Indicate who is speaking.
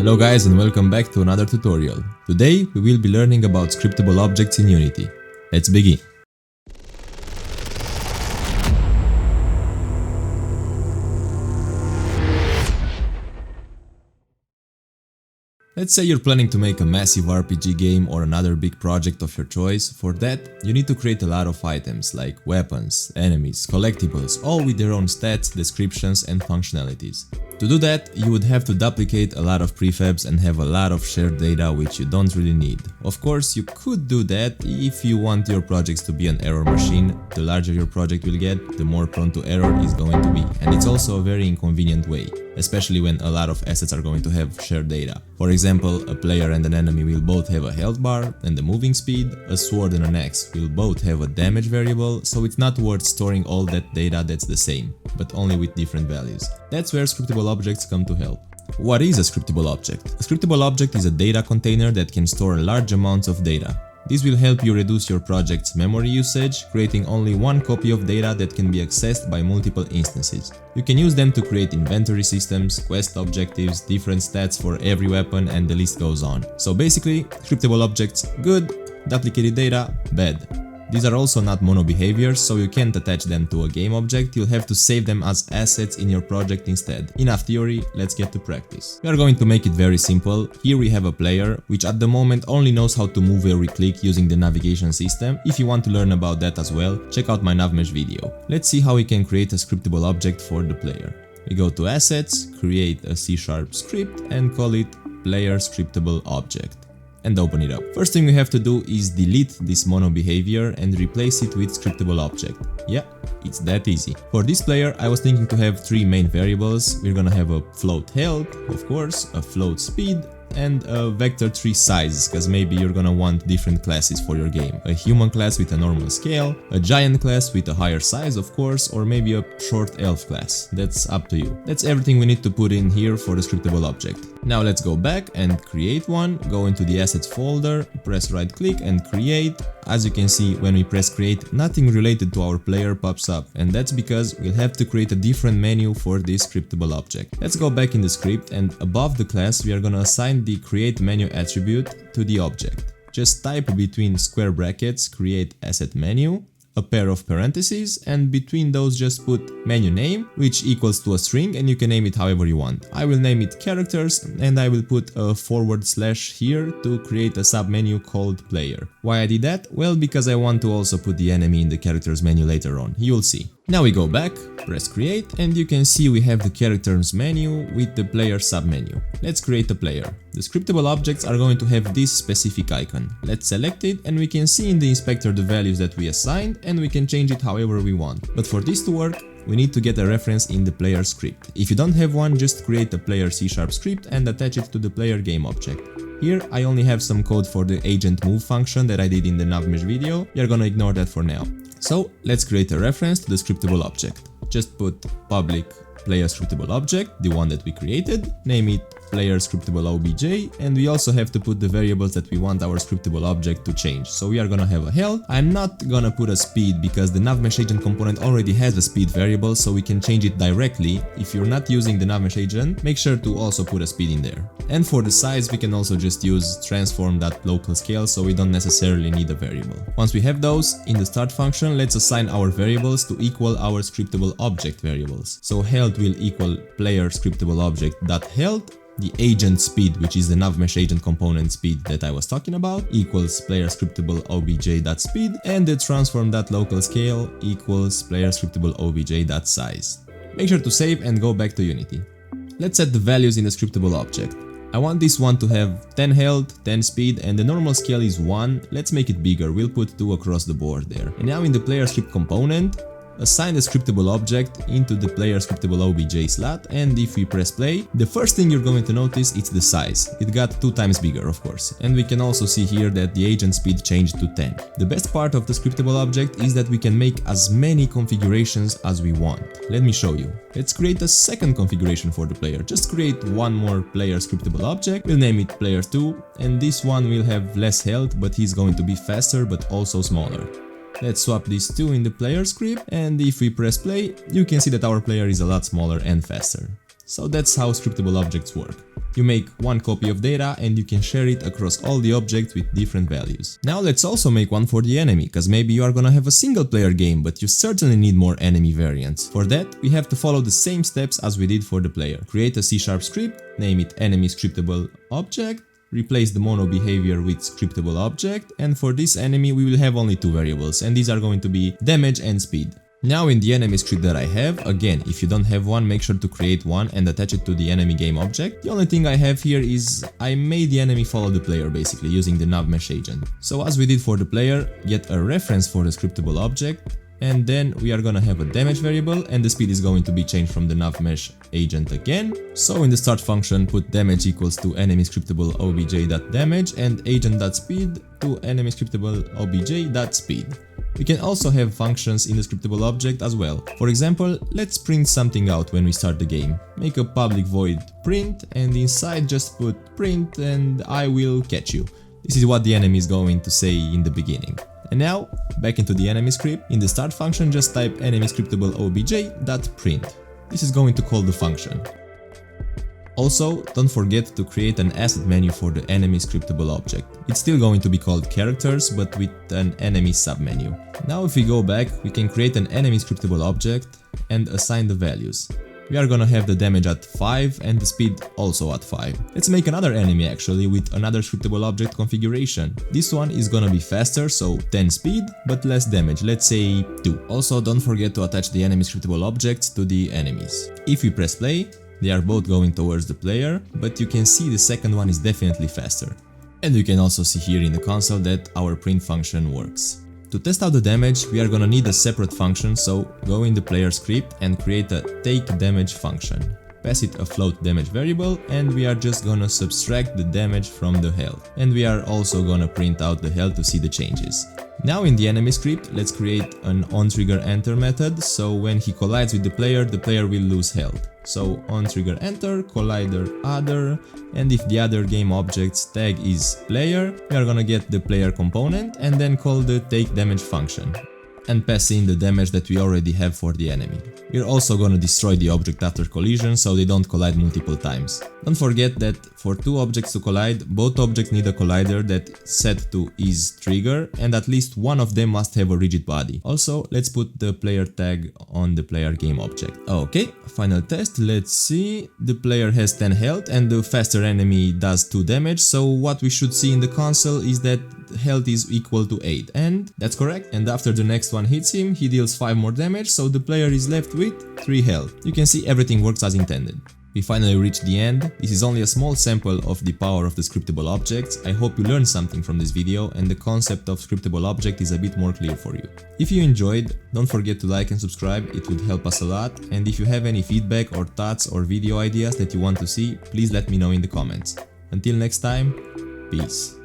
Speaker 1: Hello guys and welcome back to another tutorial. Today we will be learning about scriptable objects in Unity. Let's begin. Let's say you're planning to make a massive RPG game or another big project of your choice. For that, you need to create a lot of items like weapons, enemies, collectibles, all with their own stats, descriptions and functionalities. To do that, you would have to duplicate a lot of prefabs and have a lot of shared data which you don't really need. Of course, you could do that if you want your projects to be an error machine. The larger your project will get, the more prone to error it's going to be. And it's also a very inconvenient way, especially when a lot of assets are going to have shared data. For example, a player and an enemy will both have a health bar and a moving speed, a sword and an axe will both have a damage variable, so it's not worth storing all that data that's the same, but only with different values. That's where scriptable objects come to help. What is a scriptable object? A scriptable object is a data container that can store large amounts of data. This will help you reduce your project's memory usage, creating only one copy of data that can be accessed by multiple instances. You can use them to create inventory systems, quest objectives, different stats for every weapon, and the list goes on. So basically, scriptable objects, good, duplicated data, bad. These are also not mono behaviors, so you can't attach them to a game object, you'll have to save them as assets in your project instead. Enough theory, let's get to practice. We are going to make it very simple. Here we have a player, which at the moment only knows how to move where we click using the navigation system. If you want to learn about that as well, check out my navmesh video. Let's see how we can create a scriptable object for the player. We go to Assets, create a C# script and call it Player Scriptable Object. And open it up. First thing we have to do is delete this mono behavior and replace it with scriptable object. Yeah, it's that easy. For this player, I was thinking to have three main variables. We're gonna have a float health, of course, a float speed, and a vector tree size, because maybe you're gonna want different classes for your game. A human class with a normal scale, a giant class with a higher size of course, or maybe a short elf class. That's up to you. That's everything we need to put in here for the scriptable object. Now let's go back and create one, go into the assets folder, press right click and create. As you can see, when we press create, nothing related to our player pops up, and that's because we'll have to create a different menu for this scriptable object. Let's go back in the script and above the class we are gonna assign the create menu attribute to the object. Just type between square brackets create asset menu, a pair of parentheses, and between those just put menu name, which equals to a string, and you can name it however you want. I will name it characters and I will put a / here to create a submenu called player. Why I did that? Well, because I want to also put the enemy in the characters menu later on, you'll see. Now we go back, press create, and you can see we have the characters menu with the player submenu. Let's create a player. The scriptable objects are going to have this specific icon. Let's select it and we can see in the inspector the values that we assigned and we can change it however we want. But for this to work, we need to get a reference in the player script. If you don't have one, just create a player C# script and attach it to the player game object. Here I only have some code for the agent move function that I did in the navmesh video. You're gonna ignore that for now. So let's create a reference to the scriptable object. Just put public player scriptable object, the one that we created, name it player scriptable obj, and we also have to put the variables that we want our scriptable object to change. So we are gonna have a health. I'm not gonna put a speed because the navmesh agent component already has a speed variable, so we can change it directly. If you're not using the navmesh agent, make sure to also put a speed in there. And for the size, we can also just use transform.localScale, so we don't necessarily need a variable. Once we have those, in the start function, let's assign our variables to equal our scriptable object variables. So health will equal player scriptable object dot health. The agent speed, which is the navmesh agent component speed that I was talking about, equals player scriptable obj.speed, and the transform.localScale equals player scriptable obj.size. Make sure to save and go back to Unity. Let's set the values in the scriptable object. I want this one to have 10 health, 10 speed, and the normal scale is 1. Let's make it bigger, we'll put 2 across the board there. And now in the player script component, assign the scriptable object into the player scriptable obj slot, and if we press play, the first thing you're going to notice is the size. It got 2 times bigger, of course, and we can also see here that the agent speed changed to 10. The best part of the scriptable object is that we can make as many configurations as we want. Let me show you. Let's create a second configuration for the player. Just create one more player scriptable object, we'll name it player 2, and this one will have less health, but he's going to be faster but also smaller. Let's swap these two in the player script, and if we press play, you can see that our player is a lot smaller and faster. So that's how scriptable objects work. You make one copy of data and you can share it across all the objects with different values. Now let's also make one for the enemy, cause maybe you are gonna have a single player game, but you certainly need more enemy variants. For that, we have to follow the same steps as we did for the player. Create a C# script, name it enemy scriptable object, replace the mono behavior with scriptable object, and for this enemy we will have only two variables, and these are going to be damage and speed. Now in the enemy script that I have, again, if you don't have one, make sure to create one and attach it to the enemy game object. The only thing I have here is I made the enemy follow the player basically using the navmesh agent. So as we did for the player, get a reference for the scriptable object, and then we are gonna have a damage variable, and the speed is going to be changed from the navmesh agent again. So in the start function, put damage equals to enemy scriptable obj.damage and agent.speed to enemy scriptable obj.speed. We can also have functions in the scriptable object as well. For example, let's print something out when we start the game. Make a public void print and inside just put print and I will catch you. This is what the enemy is going to say in the beginning. And now, back into the enemy script. In the start function, just type enemy scriptable obj.print. This is going to call the function. Also, don't forget to create an asset menu for the enemy scriptable object. It's still going to be called characters, but with an enemy submenu. Now if we go back, we can create an enemy scriptable object and assign the values. We are gonna have the damage at 5 and the speed also at 5. Let's make another enemy actually with another scriptable object configuration. This one is gonna be faster, so 10 speed, but less damage, let's say 2. Also, don't forget to attach the enemy scriptable objects to the enemies. If we press play, they are both going towards the player, but you can see the second one is definitely faster. And you can also see here in the console that our print function works. To test out the damage, we are gonna need a separate function, so go in the player script and create a takeDamage function. Pass it a float damage variable and we are just gonna subtract the damage from the health. And we are also gonna print out the health to see the changes. Now in the enemy script, let's create an onTriggerEnter method, so when he collides with the player will lose health. So onTriggerEnter, collider other, and if the other game object's tag is player, we are gonna get the player component and then call the takeDamage function and pass in the damage that we already have for the enemy. We're also gonna destroy the object after collision so they don't collide multiple times. Don't forget that for two objects to collide, both objects need a collider that's set to isTrigger and at least one of them must have a rigid body. Also, let's put the player tag on the player game object. Okay, final test, let's see. The player has 10 health and the faster enemy does 2 damage, so what we should see in the console is that health is equal to 8, and that's correct. And after the next one hits him, he deals 5 more damage, so the player is left with 3 health. You can see everything works as intended. We finally reached the end. This is only a small sample of the power of the scriptable objects. I hope you learned something from this video and the concept of scriptable object is a bit more clear for you. If you enjoyed, don't forget to like and subscribe, it would help us a lot. And if you have any feedback or thoughts or video ideas that you want to see, please let me know in the comments. Until next time, peace.